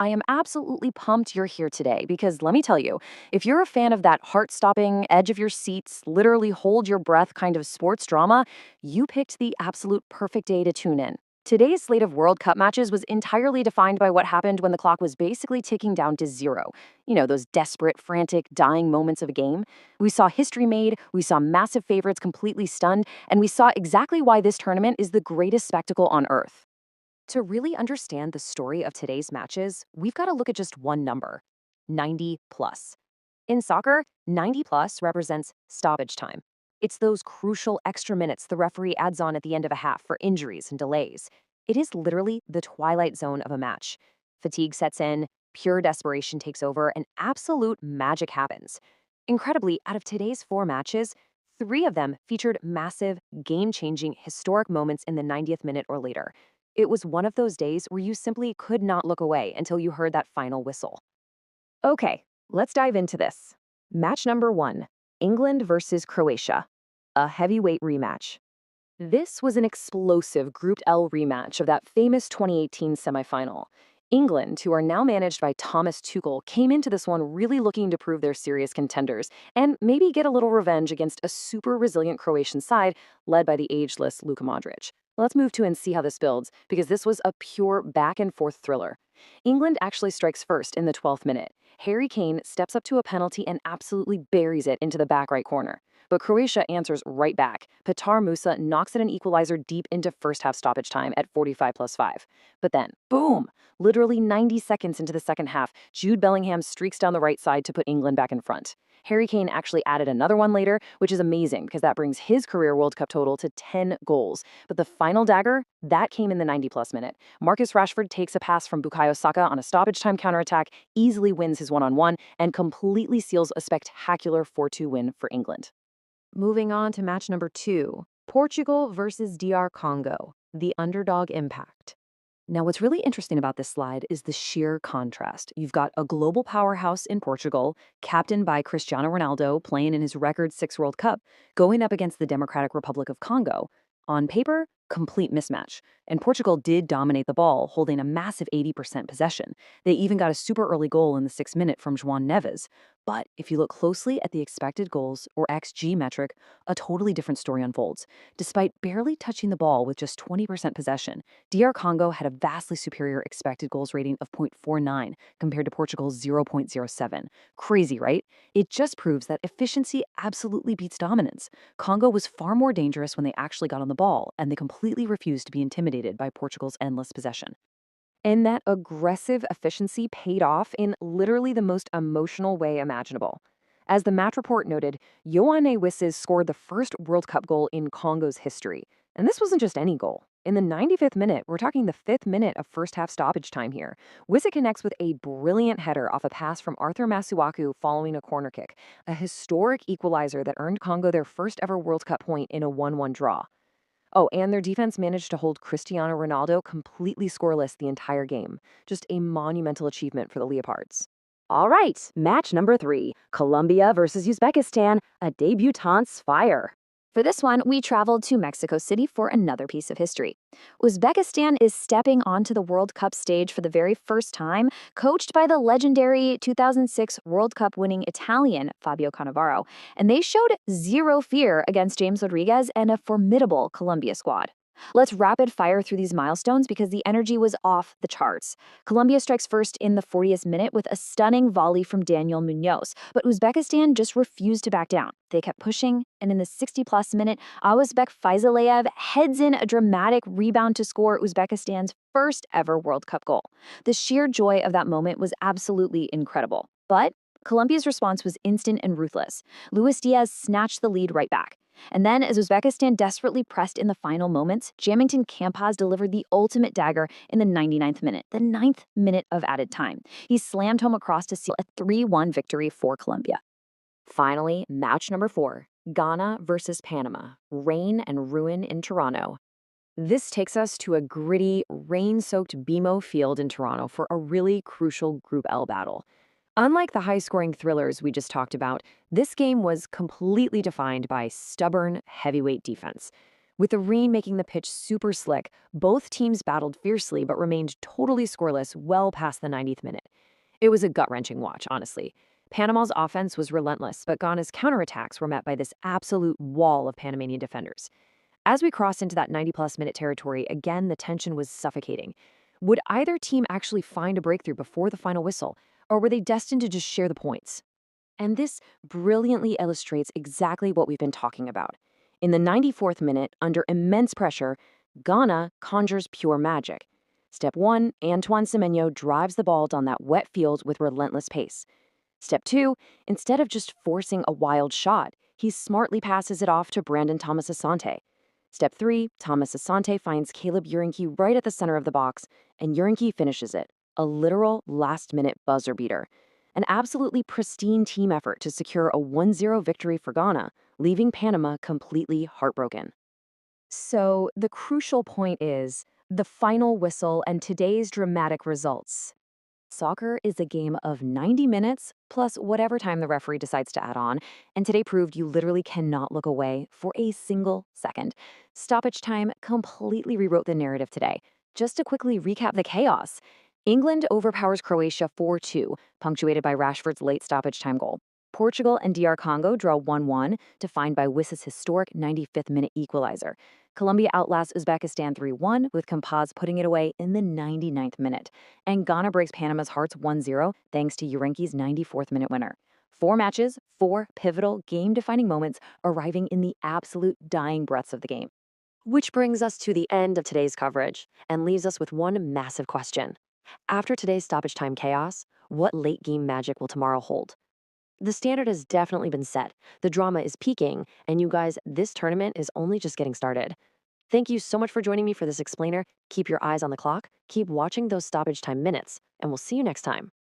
I am absolutely pumped you're here today because let me tell you, if you're a fan of that heart stopping, edge of your seats, literally hold your breath kind of sports drama, you picked the absolute perfect day to tune in. Today's slate of World Cup matches was entirely defined by what happened when the clock was basically ticking down to zero. You know, those desperate, frantic, dying moments of a game. We saw history made, we saw massive favorites completely stunned, and we saw exactly why this tournament is the greatest spectacle on earth. To really understand the story of today's matches, we've got to look at just one number: 90 plus. In soccer, 90 plus represents stoppage time. It's those crucial extra minutes the referee adds on at the end of a half for injuries and delays. It is literally the twilight zone of a match. Fatigue sets in, pure desperation takes over, and absolute magic happens. Incredibly, out of today's four matches, three of them featured massive, game-changing, historic moments in the 90th minute or later. It was one of those days where you simply could not look away until you heard that final whistle. Okay, let's dive into this. Match number one, England versus Croatia, a heavyweight rematch. This was an explosive Group L rematch of that famous 2018 semifinal. England, who are now managed by Thomas Tuchel, came into this one really looking to prove they're serious contenders and maybe get a little revenge against a super resilient Croatian side led by the ageless Luka Modric. Let's move to and see how this builds, because this was a pure back-and-forth thriller. England actually strikes first in the 12th minute. Harry Kane steps up to a penalty and absolutely buries it into the back right corner. But Croatia answers right back. Petar Musa knocks in an equalizer deep into first half stoppage time at 45 plus 5. But then, boom! Literally 90 seconds into the second half, Jude Bellingham streaks down the right side to put England back in front. Harry Kane actually added another one later, which is amazing because that brings his career World Cup total to 10 goals. But the final dagger, that came in the 90-plus minute. Marcus Rashford takes a pass from Bukayo Saka on a stoppage-time counterattack, easily wins his one-on-one, and completely seals a spectacular 4-2 win for England. Moving on to match number two, Portugal versus DR Congo, the underdog impact. Now, what's really interesting about this slide is the sheer contrast. You've got a global powerhouse in Portugal, captained by Cristiano Ronaldo, playing in his record 6 World Cup, going up against the Democratic Republic of Congo. On paper, complete mismatch. And Portugal did dominate the ball, holding a massive 80% possession. They even got a super early goal in the 6th minute from Yoane Wissa. But if you look closely at the expected goals, or XG metric, a totally different story unfolds. Despite barely touching the ball with just 20% possession, DR Congo had a vastly superior expected goals rating of 0.49 compared to Portugal's 0.07. Crazy, right? It just proves that efficiency absolutely beats dominance. Congo was far more dangerous when they actually got on the ball, and they completely refused to be intimidated by Portugal's endless possession. And that aggressive efficiency paid off in literally the most emotional way imaginable. As the match report noted, Yoane Wissa scored the first World Cup goal in Congo's history. And this wasn't just any goal. In the 95th minute, we're talking the 5th minute of first half stoppage time here, Wissa connects with a brilliant header off a pass from Arthur Masuaku following a corner kick, a historic equalizer that earned Congo their first ever World Cup point in a 1-1 draw. Oh, and their defense managed to hold Cristiano Ronaldo completely scoreless the entire game. Just a monumental achievement for the Leopards. All right, match number three, Colombia versus Uzbekistan, a debutante's fire. For this one, we traveled to Mexico City for another piece of history. Uzbekistan is stepping onto the World Cup stage for the very first time, coached by the legendary 2006 World Cup winning Italian Fabio Cannavaro, and they showed zero fear against James Rodriguez and a formidable Colombia squad. Let's rapid fire through these milestones because the energy was off the charts. Colombia strikes first in the 40th minute with a stunning volley from Daniel Munoz, but Uzbekistan just refused to back down. They kept pushing, and in the 60-plus minute, Awazbek Faizaleyev heads in a dramatic rebound to score Uzbekistan's first ever World Cup goal. The sheer joy of that moment was absolutely incredible. But Colombia's response was instant and ruthless. Luis Diaz snatched the lead right back. And then, as Uzbekistan desperately pressed in the final moments, Jamington Campaz delivered the ultimate dagger in the 99th minute, the 9th minute of added time. He slammed home across to seal a 3-1 victory for Colombia. Finally, match number four, Ghana versus Panama, rain and ruin in Toronto. This takes us to a gritty, rain-soaked BMO field in Toronto for a really crucial Group L battle. Unlike the high-scoring thrillers we just talked about, this game was completely defined by stubborn, heavyweight defense. With the rain making the pitch super slick, both teams battled fiercely but remained totally scoreless well past the 90th minute. It was a gut-wrenching watch, honestly. Panama's offense was relentless, but Ghana's counterattacks were met by this absolute wall of Panamanian defenders. As we crossed into that 90-plus minute territory, again, the tension was suffocating. Would either team actually find a breakthrough before the final whistle, or were they destined to just share the points? And this brilliantly illustrates exactly what we've been talking about. In the 94th minute, under immense pressure, Ghana conjures pure magic. Step 1, Antoine Semenyo drives the ball down that wet field with relentless pace. Step 2, instead of just forcing a wild shot, he smartly passes it off to Brandon Thomas Asante. Step 3, Thomas Asante finds Caleb Yirenkyi right at the center of the box, and Yirenkyi finishes it. A literal last-minute buzzer beater. An absolutely pristine team effort to secure a 1-0 victory for Ghana, leaving Panama completely heartbroken. So, the crucial point is the final whistle and today's dramatic results. Soccer is a game of 90 minutes plus whatever time the referee decides to add on, and today proved you literally cannot look away for a single second. Stoppage time completely rewrote the narrative today. Just to quickly recap the chaos, England overpowers Croatia 4-2, punctuated by Rashford's late stoppage time goal. Portugal and DR Congo draw 1-1, defined by Wissa's historic 95th minute equalizer. Colombia outlasts Uzbekistan 3-1, with Campaz putting it away in the 99th minute. And Ghana breaks Panama's hearts 1-0 thanks to Yirenkyi's 94th minute winner. 4 matches, 4 pivotal, game-defining moments arriving in the absolute dying breaths of the game. Which brings us to the end of today's coverage and leaves us with one massive question. After today's stoppage time chaos, what late game magic will tomorrow hold? The standard has definitely been set. The drama is peaking, and you guys, this tournament is only just getting started. Thank you so much for joining me for this explainer. Keep your eyes on the clock, keep watching those stoppage time minutes, and we'll see you next time.